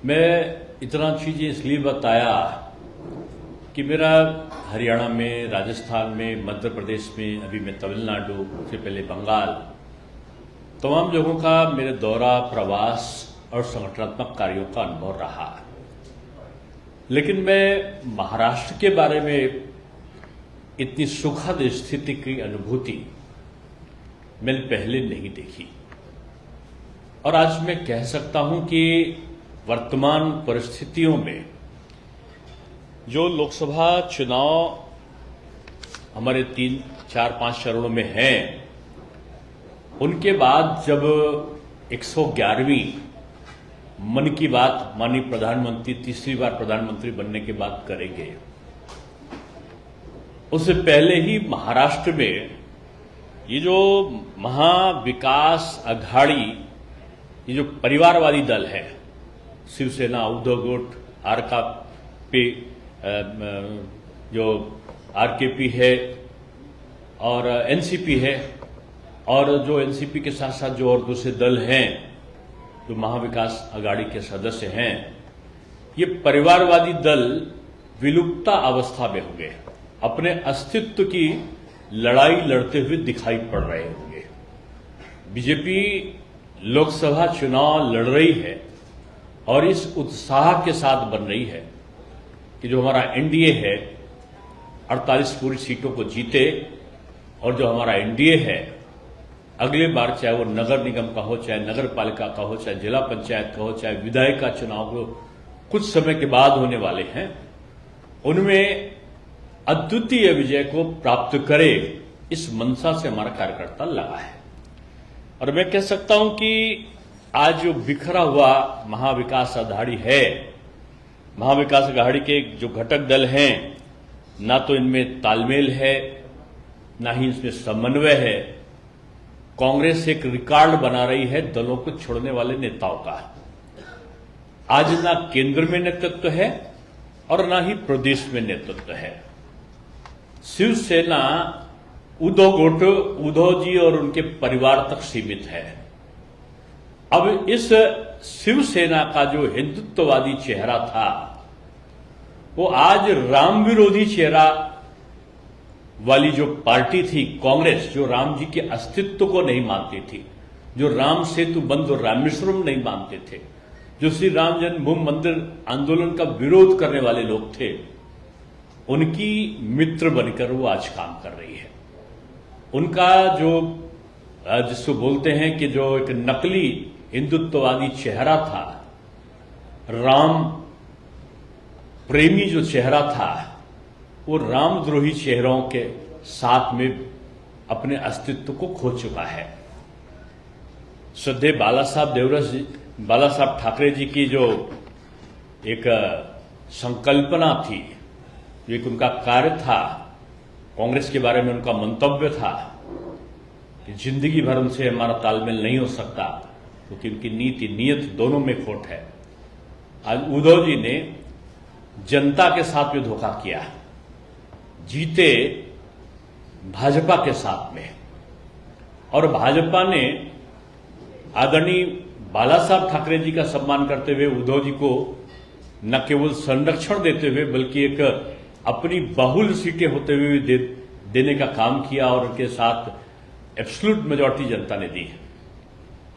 मैं इतना चीज़ें इसलिए बताया कि मेरा हरियाणा में, राजस्थान में, मध्य प्रदेश में, अभी मैं तमिलनाडु, उससे पहले बंगाल, तमाम जगहों का मेरे दौरा, प्रवास और संगठनात्मक कार्यों का अनुभव रहा। लेकिन मैं महाराष्ट्र के बारे में इतनी सुखद स्थिति की अनुभूति मैंने पहले नहीं देखी। और आज मैं कह सकता हूं कि वर्तमान परिस्थितियों में जो लोकसभा चुनाव हमारे 3, 4, 5 चरणों में हैं, उनके बाद जब 111वीं मन की बात माननीय प्रधानमंत्री तीसरी बार प्रधानमंत्री बनने की बात करेंगे, उससे पहले ही महाराष्ट्र में ये जो महाविकास आघाड़ी, ये जो परिवारवादी दल है, शिवसेना, उद्धव गुट, जो आरकेपी है और एनसीपी है, और जो एनसीपी के साथ साथ जो और दूसरे दल हैं जो महाविकास आघाड़ी के सदस्य हैं, ये परिवारवादी दल विलुप्ता अवस्था में होंगे, अपने अस्तित्व की लड़ाई लड़ते हुए दिखाई पड़ रहे होंगे। बीजेपी लोकसभा चुनाव लड़ रही है और इस उत्साह के साथ बन रही है कि जो हमारा एनडीए है 48 पूरी सीटों को जीते, और जो हमारा एनडीए है अगले बार चाहे वो नगर निगम का हो, चाहे नगर पालिका का हो, चाहे जिला पंचायत का हो, चाहे विधायक का चुनाव हो, कुछ समय के बाद होने वाले हैं, उनमें अद्वितीय विजय को प्राप्त करे, इस मंशा से हमारा कार्यकर्ता लगा है। और मैं कह सकता हूं कि आज जो बिखरा हुआ महाविकास आघाड़ी है, महाविकास आघाड़ी के जो घटक दल हैं, ना तो इनमें तालमेल है, ना ही इसमें समन्वय है। कांग्रेस एक रिकॉर्ड बना रही है दलों को छोड़ने वाले नेताओं का। आज ना केंद्र में नेतृत्व है और ना ही प्रदेश में नेतृत्व है। शिवसेना उद्धव गुट, उद्धव जी और उनके परिवार तक सीमित है। अब इस शिवसेना का जो हिंदुत्ववादी चेहरा था, वो आज राम विरोधी चेहरा वाली जो पार्टी थी कांग्रेस, जो राम जी के अस्तित्व को नहीं मानती थी, जो राम सेतु बंद और रामेश्वरम नहीं मानते थे, जो श्री राम जन्मभूमि मंदिर आंदोलन का विरोध करने वाले लोग थे, उनकी मित्र बनकर वो आज काम कर रही है। उनका जो जिसको बोलते हैं कि जो एक नकली हिंदुत्ववादी चेहरा था, राम प्रेमी जो चेहरा था, वो रामद्रोही चेहरों के साथ में अपने अस्तित्व को खो चुका है। श्रद्धेय बाला साहब ठाकरे जी की जो एक संकल्पना थी, जो एक उनका कार्य था, कांग्रेस के बारे में उनका मंतव्य था कि जिंदगी भर उनसे हमारा तालमेल नहीं हो सकता, क्योंकि उनकी नीति नीयत दोनों में खोट है। आज उद्धव जी ने जनता के साथ में धोखा किया, जीते भाजपा के साथ में, और भाजपा ने आदरणीय बाला साहब ठाकरे जी का सम्मान करते हुए उद्धव जी को न केवल संरक्षण देते हुए बल्कि एक अपनी बहुल सीटें होते हुए देने का काम किया, और उनके साथ एब्सोल्यूट मेजॉरिटी जनता ने दी।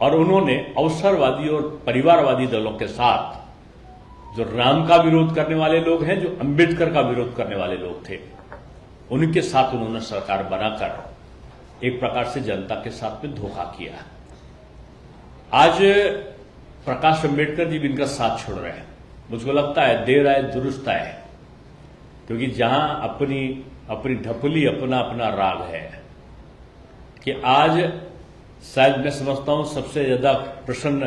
और उन्होंने अवसरवादी और परिवारवादी दलों के साथ, जो राम का विरोध करने वाले लोग हैं, जो अंबेडकर का विरोध करने वाले लोग थे, उनके साथ उन्होंने सरकार बनाकर एक प्रकार से जनता के साथ में धोखा किया। आज प्रकाश अंबेडकर जी भी इनका साथ छोड़ रहे हैं। मुझको लगता है देर आए दुरुस्त आए, क्योंकि जहां अपनी ढपली, अपना अपना राग है, कि आज शायद मैं समझता हूं सबसे ज्यादा प्रसन्न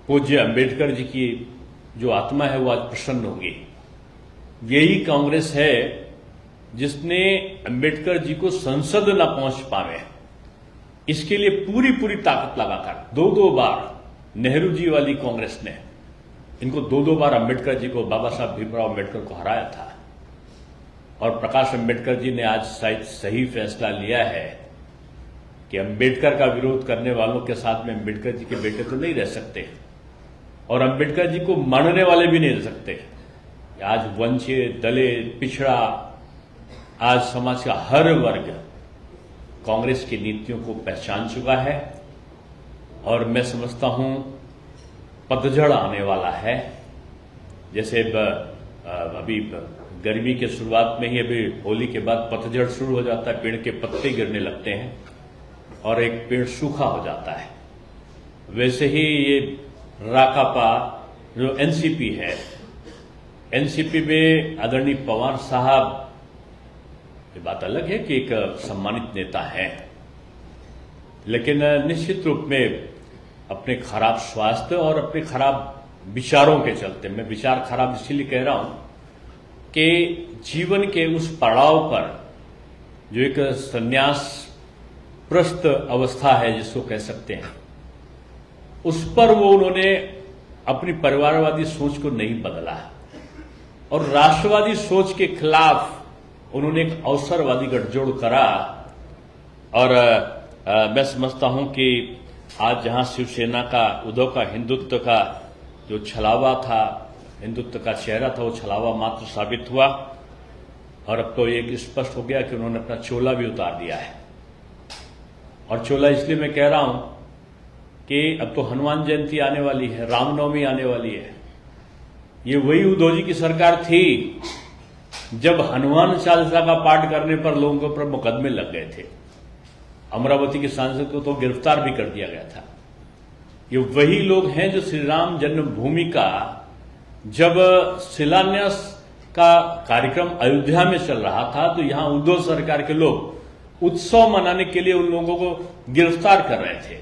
पूज्य अंबेडकर जी की जो आत्मा है वो आज प्रसन्न होगी। यही कांग्रेस है जिसने अंबेडकर जी को संसद न पहुंच पावे, इसके लिए पूरी ताकत लगाकर 2 बार नेहरू जी वाली कांग्रेस ने इनको 2 बार अंबेडकर जी को, बाबा साहब भीमराव अंबेडकर को हराया था। और प्रकाश अंबेडकर जी ने आज शायद सही फैसला लिया है कि अंबेडकर का विरोध करने वालों के साथ में अंबेडकर जी के बेटे तो नहीं रह सकते, और अंबेडकर जी को मानने वाले भी नहीं रह सकते। आज वंचित, दलित, पिछड़ा, आज समाज का हर वर्ग कांग्रेस की नीतियों को पहचान चुका है और मैं समझता हूं पतझड़ आने वाला है। जैसे अभी गर्मी के शुरुआत में ही अभी होली के बाद पतझड़ शुरू हो जाता है, पेड़ के पत्ते गिरने लगते हैं और एक पेड़ सूखा हो जाता है। वैसे ही ये राकापा जो एनसीपी है, एनसीपी में आदरणीय पवार साहब, ये बात अलग है कि एक सम्मानित नेता है, लेकिन निश्चित रूप में अपने खराब स्वास्थ्य और अपने खराब विचारों के चलते, मैं विचार खराब इसलिए कह रहा हूं कि जीवन के उस पड़ाव पर जो एक संन्यास प्रस्थ अवस्था है जिसको कह सकते हैं, उस पर वो उन्होंने अपनी परिवारवादी सोच को नहीं बदला और राष्ट्रवादी सोच के खिलाफ उन्होंने एक अवसरवादी गठजोड़ करा। और मैं समझता हूं कि आज जहां शिवसेना का, उद्धव का हिंदुत्व का जो छलावा था, हिंदुत्व का चेहरा था, वो छलावा मात्र साबित हुआ और अब तो एक स्पष्ट हो गया कि उन्होंने अपना चोला भी उतार दिया है। और चोला इसलिए मैं कह रहा हूं कि अब तो हनुमान जयंती आने वाली है, रामनवमी आने वाली है। ये वही उद्धव जी की सरकार थी जब हनुमान चालीसा का पाठ करने पर लोगों के ऊपर मुकदमे लग गए थे। अमरावती के सांसद को तो गिरफ्तार भी कर दिया गया था। ये वही लोग हैं जो श्री राम जन्मभूमि का जब शिलान्यास का कार्यक्रम अयोध्या में चल रहा था तो यहां उद्धव सरकार के लोग उत्सव मनाने के लिए उन लोगों को गिरफ्तार कर रहे थे।